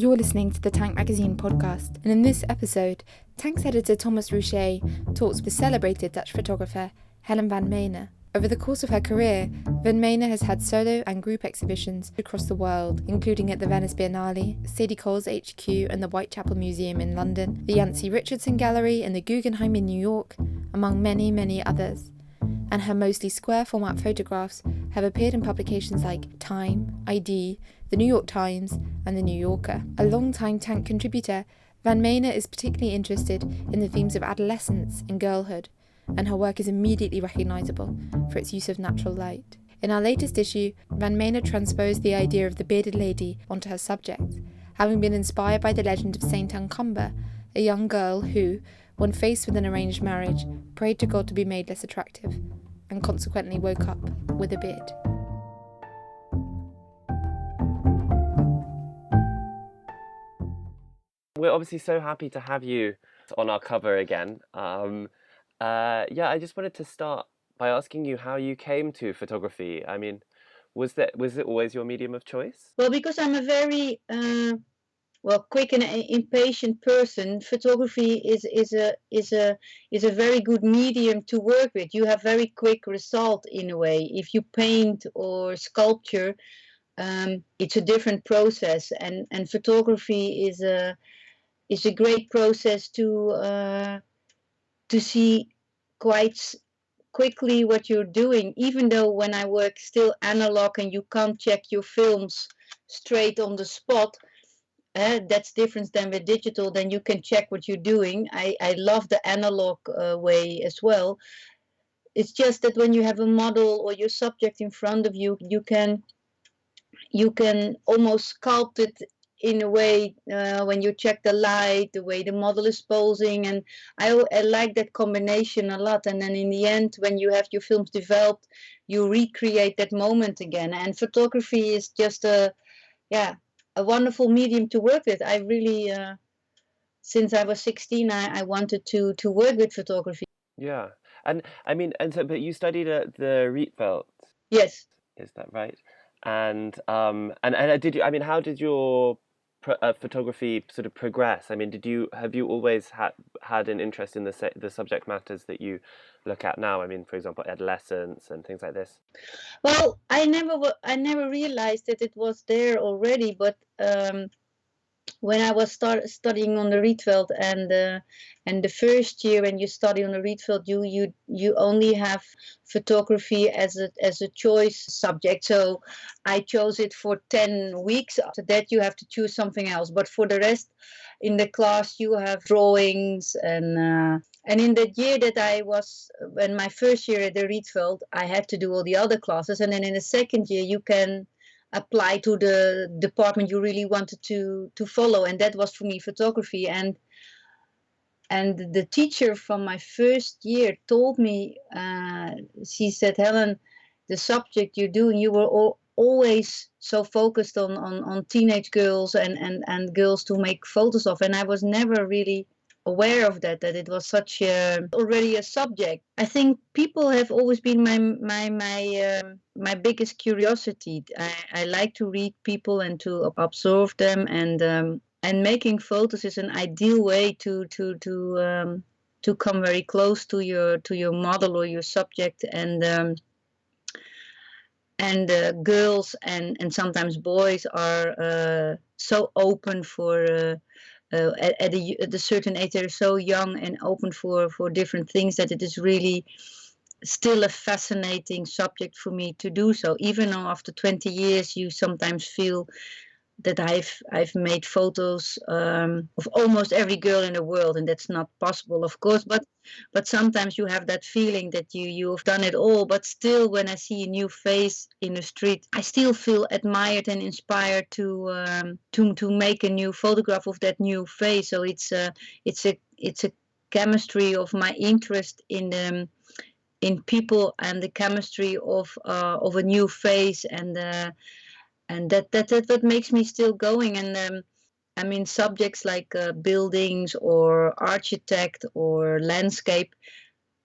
You're listening to the Tank Magazine podcast, and in this episode, Tank's editor Thomas Rouchet talks with celebrated Dutch photographer Hellen van Meene. Over the course of her career, Van Meene has had solo and group exhibitions across the world, including at the Venice Biennale, Sadie Cole's HQ and the Whitechapel Museum in London, the Yancey Richardson Gallery and the Guggenheim in New York, among many, many others. And her mostly square format photographs have appeared in publications like Time, ID, the New York Times and the New Yorker. A long-time Tank contributor, Van Meene is particularly interested in the themes of adolescence and girlhood, and her work is immediately recognisable for its use of natural light. In our latest issue, Van Meene transposed the idea of the bearded lady onto her subject, having been inspired by the legend of Saint Uncumber, a young girl who, when faced with an arranged marriage, prayed to God to be made less attractive, and consequently woke up with a beard. We're obviously so happy to have you on our cover again. I just wanted to start by asking you how you came to photography. I mean, was it always your medium of choice? Well, because I'm a very quick and impatient person, photography is a very good medium to work with. You have very quick result in a way. If you paint or sculpture, it's a different process, and photography is a great process to see quite quickly what you're doing, even though when I work still analog and you can't check your films straight on the spot. That's different than with digital. Then you can check what you're doing. I love the analog way as well. It's just that when you have a model or your subject in front of you, you can almost sculpt it in a way when you check the light, the way the model is posing, and I like that combination a lot. And then in the end, when you have your films developed, you recreate that moment again. And photography is just a wonderful medium to work with. I really, since I was 16, I wanted to work with photography. Yeah, and I mean, but you studied at the Rietveld. Yes. Is that right? And did you? I mean, how did your photography sort of progress? I mean, have you always had an interest in the subject matters that you look at now? I mean, for example, adolescence and things like this. Well, I never realized that it was there already, but when I was studying on the Rietveld, and the first year when you study on the Rietveld, you only have photography as a choice subject. So I chose it for 10 weeks. After that, you have to choose something else. But for the rest, in the class, you have drawings and in that year that in my first year at the Rietveld, I had to do all the other classes. And then in the second year, you can apply to the department you really wanted to follow, and that was for me photography. And the teacher from my first year told me, she said, Helen, the subject you're doing, you were always so focused on teenage girls and girls to make photos of, and I was never really aware of that it was such already a subject. I think people have always been my biggest curiosity. I like to read people and to observe them, and making photos is an ideal way to come very close to your model or your subject, and girls and sometimes boys are so open for at a certain age. They're so young and open for different things that it is really still a fascinating subject for me to do so. Even though after 20 years you sometimes feel that I've made photos of almost every girl in the world, and that's not possible, of course, but sometimes you have that feeling that you've done it all. But still, when I see a new face in the street, I still feel admired and inspired to make a new photograph of that new face. So it's a chemistry of my interest in people and the chemistry of a new face, and that makes me still going. And I mean, subjects like buildings or architect or landscape,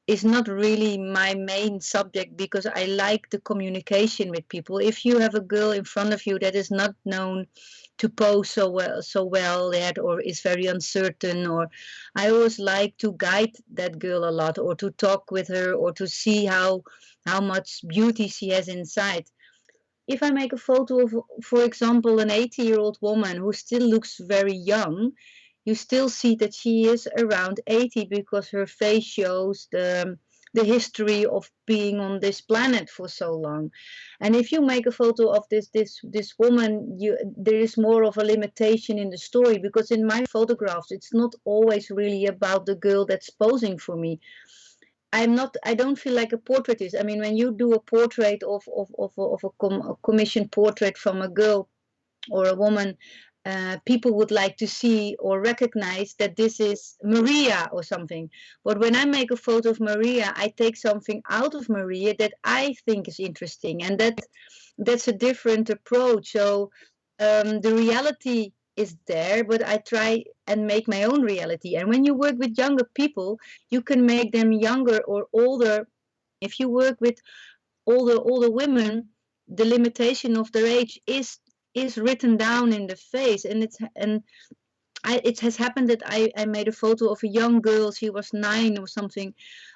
is not really my main subject, because I like the communication with people. If you have a girl in front of you that is not known to pose so well yet, or is very uncertain, or I always like to guide that girl a lot, or to talk with her, or to see how much beauty she has inside. If I make a photo of, for example, an 80-year-old woman who still looks very young, you still see that she is around 80, because her face shows the history of being on this planet for so long. And if you make a photo of this woman, there is more of a limitation in the story, because in my photographs it's not always really about the girl that's posing for me. I don't feel like a portraitist. I mean, when you do a portrait of a commissioned portrait from a girl or a woman, people would like to see or recognize that this is Maria or something. But when I make a photo of Maria, I take something out of Maria that I think is interesting, and that's a different approach. So the reality is there, but I try and make my own reality. And when you work with younger people, you can make them younger or older. If you work with older women, the limitation of their age is written down in the face. And it has happened that I made a photo of a young girl. She was 9 or something,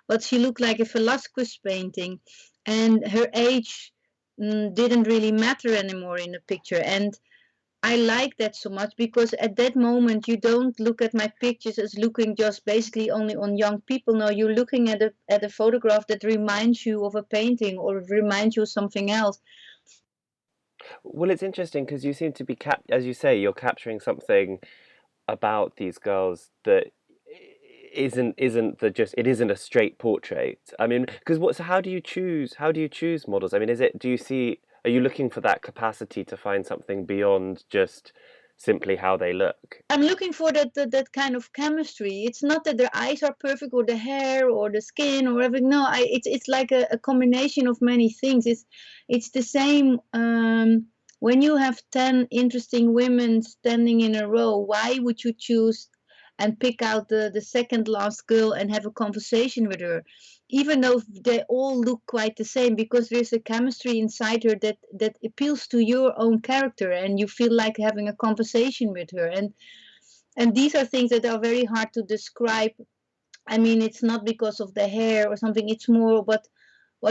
but she looked like a Velasquez painting, and her age didn't really matter anymore in the picture. And I like that so much, because at that moment you don't look at my pictures as looking just basically only on young people. No, you're looking at a photograph that reminds you of a painting, or reminds you of something else. Well, it's interesting because you seem to be as you say, you're capturing something about these girls that isn't the just it isn't a straight portrait. I mean, because so how do you choose models? I mean, are you looking for that capacity to find something beyond just simply how they look? I'm looking for that kind of chemistry. It's not that their eyes are perfect, or the hair, or the skin, or everything. No, it's like a combination of many things. It's the same. When you have 10 interesting women standing in a row, why would you choose and pick out the second last girl and have a conversation with her, even though they all look quite the same? Because there's a chemistry inside her that appeals to your own character, and you feel like having a conversation with her. And these are things that are very hard to describe. I mean, it's not because of the hair or something. It's more what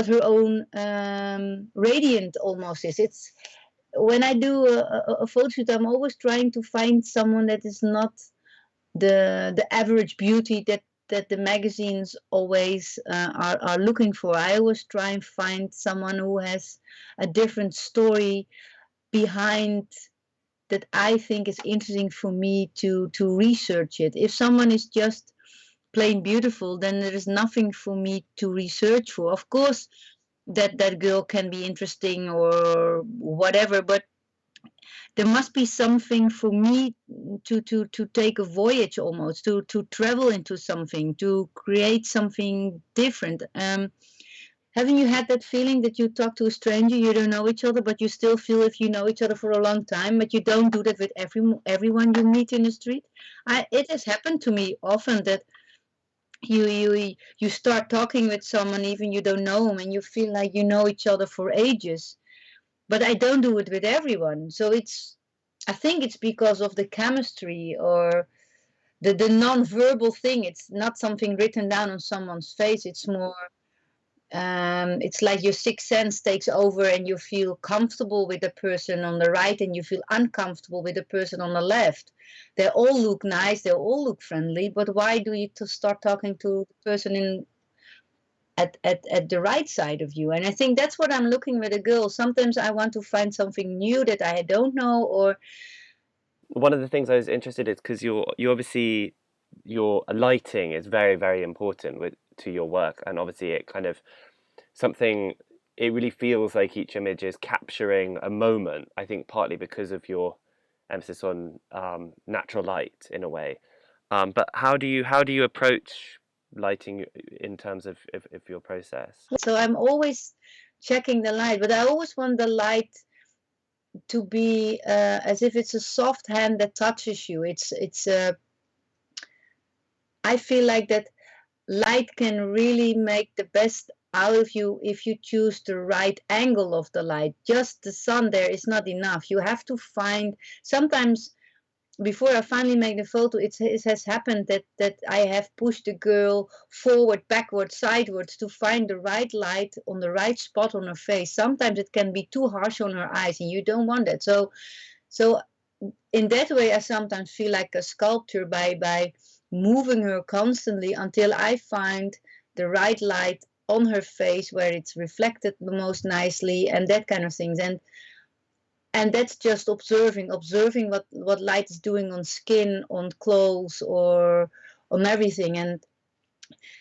her own radiant almost is. It's when I do a photo shoot, I'm always trying to find someone that is not the average beauty that the magazines always are looking for. I always try and find someone who has a different story behind, that I think is interesting for me to research it. If someone is just plain beautiful, then there is nothing for me to research for. Of course, that girl can be interesting or whatever, but there must be something for me to take a voyage, almost to travel into something, to create something different. Haven't you had that feeling that you talk to a stranger, you don't know each other, but you still feel if you know each other for a long time, but you don't do that with everyone you meet in the street? It has happened to me often that you start talking with someone, even you don't know them, and you feel like you know each other for ages. But I don't do it with everyone. So I think it's because of the chemistry, or the non-verbal thing. It's not something written down on someone's face. It's more, it's like your sixth sense takes over, and you feel comfortable with the person on the right, and you feel uncomfortable with the person on the left. They all look nice, they all look friendly, but why do you to start talking to the person at the right side of you? And I think that's what I'm looking with a girl. Sometimes I want to find something new that I don't know, or One of the things I was interested in is because you obviously your lighting is very, very important to your work, and obviously it kind of something it really feels like each image is capturing a moment. I think partly because of your emphasis on natural light in a way. But how do you approach lighting in terms of your process? so I'm always checking the light, but I always want the light to be as if it's a soft hand that touches you. I feel like that light can really make the best out of you if you choose the right angle of the light. Just the sun there is not enough. You have to find, sometimes before I finally make the photo, it has happened that I have pushed the girl forward, backward, sideways to find the right light on the right spot on her face. Sometimes it can be too harsh on her eyes, and you don't want that. So in that way, I sometimes feel like a sculptor by moving her constantly until I find the right light on her face where it's reflected the most nicely, and that kind of things. And that's just observing what light is doing on skin, on clothes, or on everything. And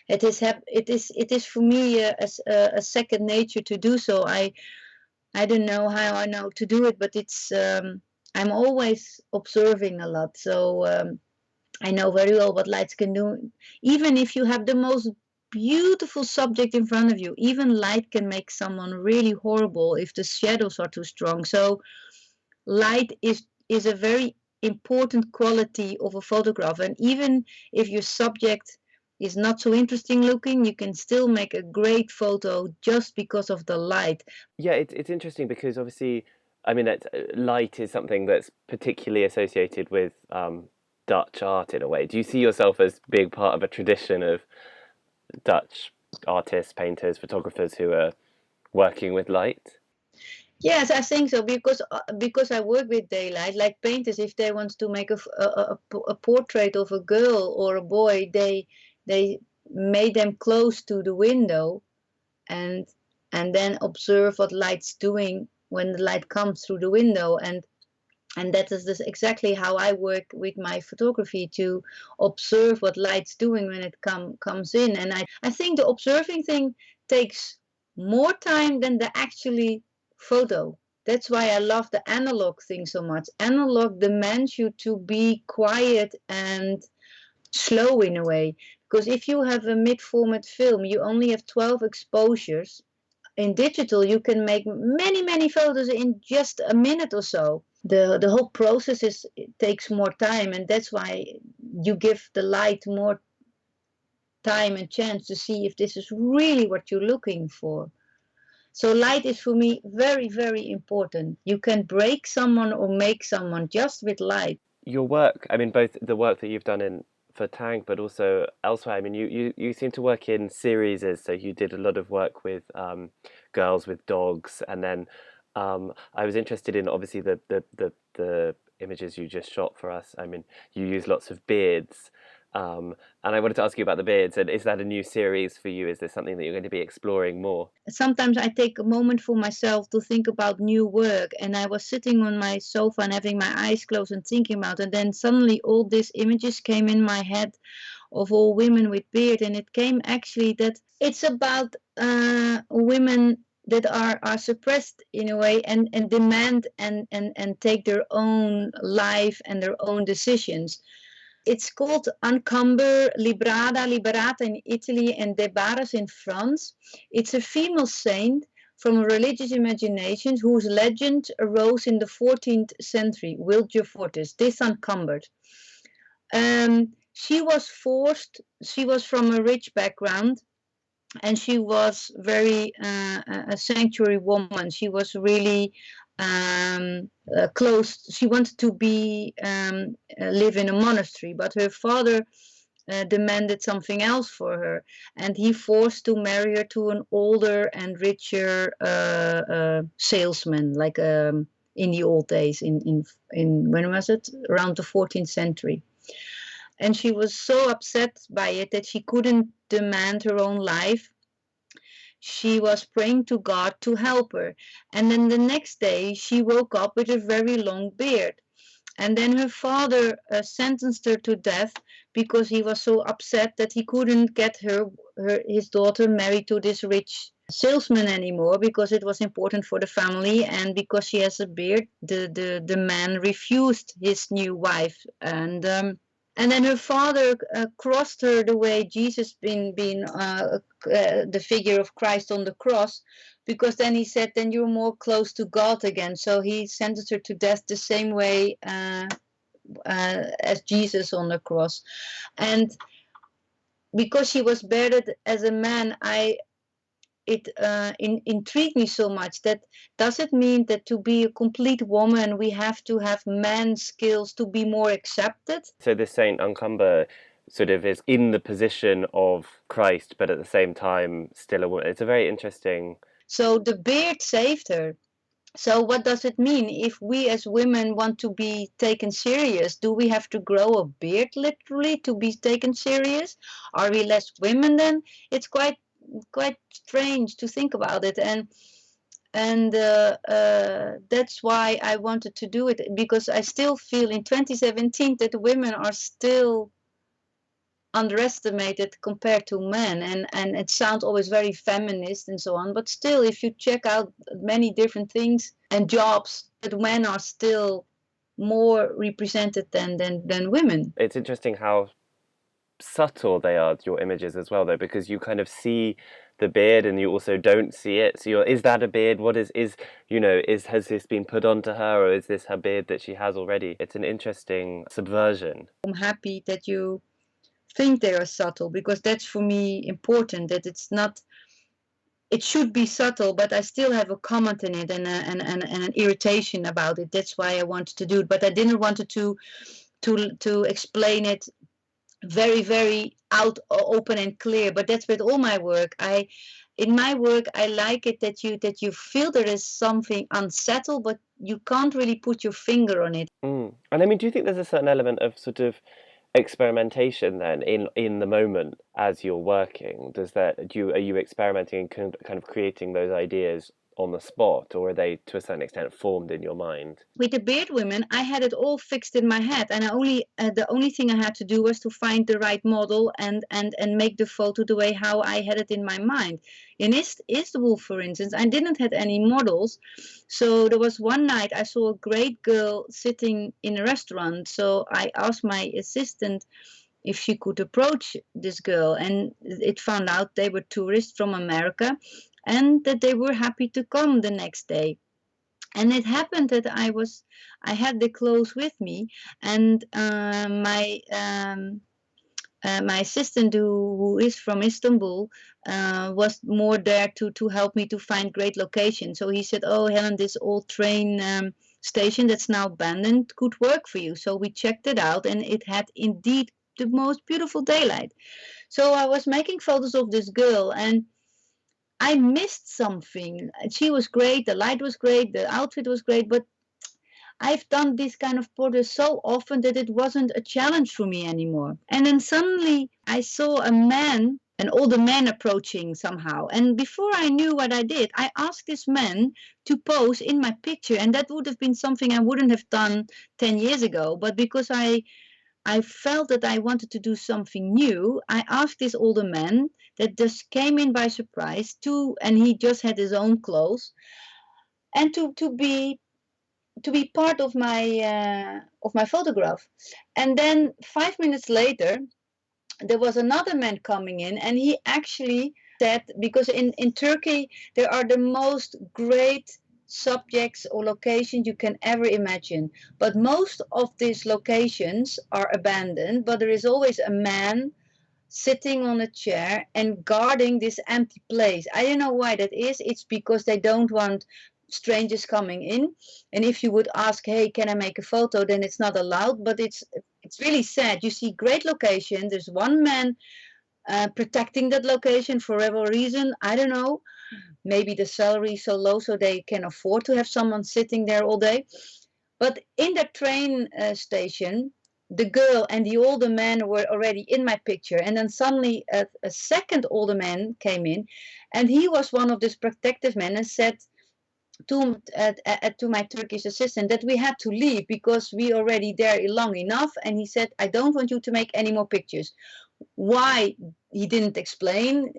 it is for me a second nature to do so. I don't know how I know to do it, but it's I'm always observing a lot. So I know very well what lights can do. Even if you have the most beautiful subject in front of you, even light can make someone really horrible if the shadows are too strong. So light is a very important quality of a photograph. And even if your subject is not so interesting looking, you can still make a great photo just because of the light. Yeah, it's interesting because obviously, I mean, light is something that's particularly associated with Dutch art in a way. Do you see yourself as being part of a tradition of Dutch artists, painters, photographers who are working with light? Yes, I think so, because I work with daylight. Like painters, if they want to make a portrait of a girl or a boy, they made them close to the window, and then observe what light's doing when the light comes through the window. And that is just exactly how I work with my photography, to observe what light's doing when it comes in. And I think the observing thing takes more time than the actually photo. That's why I love the analog thing so much. Analog demands you to be quiet and slow in a way, because if you have a mid-format film, you only have 12 exposures. In digital, you can make many photos in just a minute or so. The whole process takes more time, and that's why you give the light more time and chance to see if this is really what you're looking for. So light is for me very important. You can break someone or make someone just with light. Your work, I mean, both the work that you've done in for Tang, but also elsewhere. I mean, you seem to work in series, so you did a lot of work with girls with dogs, and then I was interested in obviously the images you just shot for us. I mean, you use lots of beards, and I wanted to ask you about the beards. And is that a new series for you? Is this something that you're going to be exploring more? Sometimes I take a moment for myself to think about new work, and I was sitting on my sofa and having my eyes closed and thinking about it, and then suddenly all these images came in my head of all women with beard. And it came actually that it's about women that are suppressed in a way, and demand and take their own life and their own decisions. It's called Liberata in Italy, and Debaras in France. It's a female saint from a religious imagination whose legend arose in the 14th century, Wilgefortis, disencumbered. She was from a rich background, and she was very a sanctuary woman. She was really close. She wanted to live in a monastery, but her father demanded something else for her, and he forced to marry her to an older and richer salesman, like in the old days, in when was it? Around the 14th century. And she was so upset by it that she couldn't demand her own life. She was praying to God to help her. And then the next day, she woke up with a very long beard. And then her father sentenced her to death because he was so upset that he couldn't get his daughter married to this rich salesman anymore, because it was important for the family, and because she has a beard, the man refused his new wife. And then her father crossed her the way Jesus been the figure of Christ on the cross, because then he said, then you're more close to God again. So he sentenced her to death the same way as Jesus on the cross. And because she was bearded as a man, it intrigued me so much. That does it mean that to be a complete woman we have to have man skills to be more accepted? So this Saint Uncumber sort of is in the position of Christ, but at the same time still a woman. It's a very interesting. So the beard saved her. So what does it mean if we as women want to be taken serious? Do we have to grow a beard literally to be taken serious? Are we less women then? It's quite strange to think about it, and that's why I wanted to do it, because I still feel in 2017 that women are still underestimated compared to men, and it sounds always very feminist and so on, but still if you check out many different things and jobs, that men are still more represented than women. It's interesting how subtle they are, your images as well, though, because you kind of see the beard and you also don't see it. So you're, is that a beard? What is has this been put onto her, or is this her beard that she has already? It's an interesting subversion. I'm happy that you think they are subtle, because that's for me important, that it's not, it should be subtle, but I still have a comment in it, and an irritation about it. That's why I wanted to do it, but I didn't want to explain it very, very out, open and clear. But that's with all my work. In my work, I like it that you feel there is something unsettled, but you can't really put your finger on it. And I mean, do you think there's a certain element of sort of experimentation then in the moment as you're working? Are you experimenting and kind of creating those ideas on the spot, or are they to a certain extent formed in your mind? With the beard women, I had it all fixed in my head, and the only thing I had to do was to find the right model and make the photo the way how I had it in my mind. In Istanbul, for instance, I didn't have any models, so there was one night I saw a great girl sitting in a restaurant. So I asked my assistant if she could approach this girl, and it found out they were tourists from America, and that they were happy to come the next day. And it happened that I had the clothes with me, and my assistant, who is from Istanbul, was more there to help me to find great locations. So he said, "Oh, Helen, this old train station that's now abandoned could work for you." So we checked it out, and it had indeed the most beautiful daylight. So I was making photos of this girl, and I missed something. She was great, the light was great, the outfit was great, but I've done this kind of portraits so often that it wasn't a challenge for me anymore. And then suddenly I saw an older man approaching somehow. And before I knew what I did, I asked this man to pose in my picture. And that would have been something I wouldn't have done 10 years ago. But because I felt that I wanted to do something new, I asked this older man that just came in by surprise and he just had his own clothes, and to be part of my photograph. And then 5 minutes later, there was another man coming in, and he actually said, because in Turkey there are the most great subjects or locations you can ever imagine, but most of these locations are abandoned, but there is always a man sitting on a chair and guarding this empty place. I don't know why that is. It's because they don't want strangers coming in, and if you would ask, "Hey, can I make a photo?" then it's not allowed. But it's really sad. You see great location, there's one man protecting that location for whatever reason. I don't know, maybe the salary is so low so they can afford to have someone sitting there all day. But in that train station, the girl and the older man were already in my picture, and then suddenly a second older man came in, and he was one of these protective men, and said to my Turkish assistant that we had to leave because we already there long enough. And he said, "I don't want you to make any more pictures." Why, he didn't explain.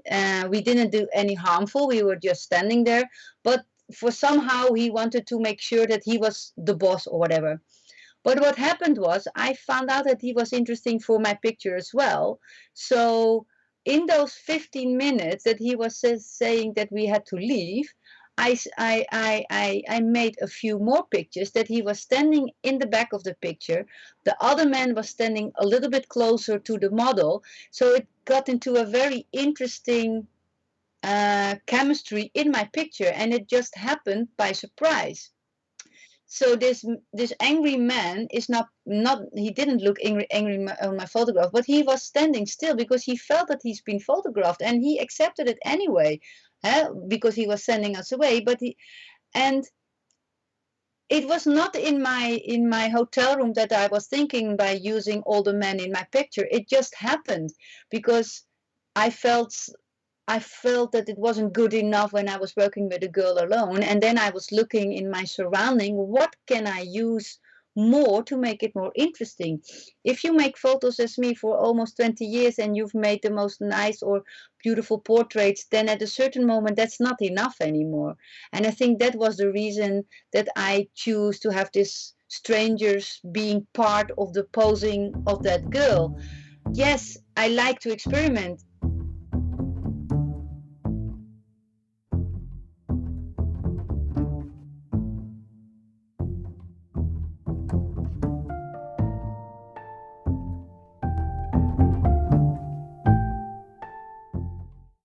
We didn't do any harmful, we were just standing there, but for somehow he wanted to make sure that he was the boss or whatever. But what happened was, I found out that he was interesting for my picture as well. So in those 15 minutes that he was saying that we had to leave, I made a few more pictures that he was standing in the back of the picture. The other man was standing a little bit closer to the model. So it got into a very interesting chemistry in my picture, and it just happened by surprise. So this angry man is not he didn't look angry on my photograph, but he was standing still because he felt that he's been photographed, and he accepted it anyway, because he was sending us away. And it was not in my hotel room that I was thinking by using all the men in my picture. It just happened because I felt I felt that it wasn't good enough when I was working with a girl alone. And then I was looking in my surrounding, what can I use more to make it more interesting? If you make photos as me for almost 20 years and you've made the most nice or beautiful portraits, then at a certain moment that's not enough anymore. And I think that was the reason that I choose to have this strangers being part of the posing of that girl. Yes, I like to experiment.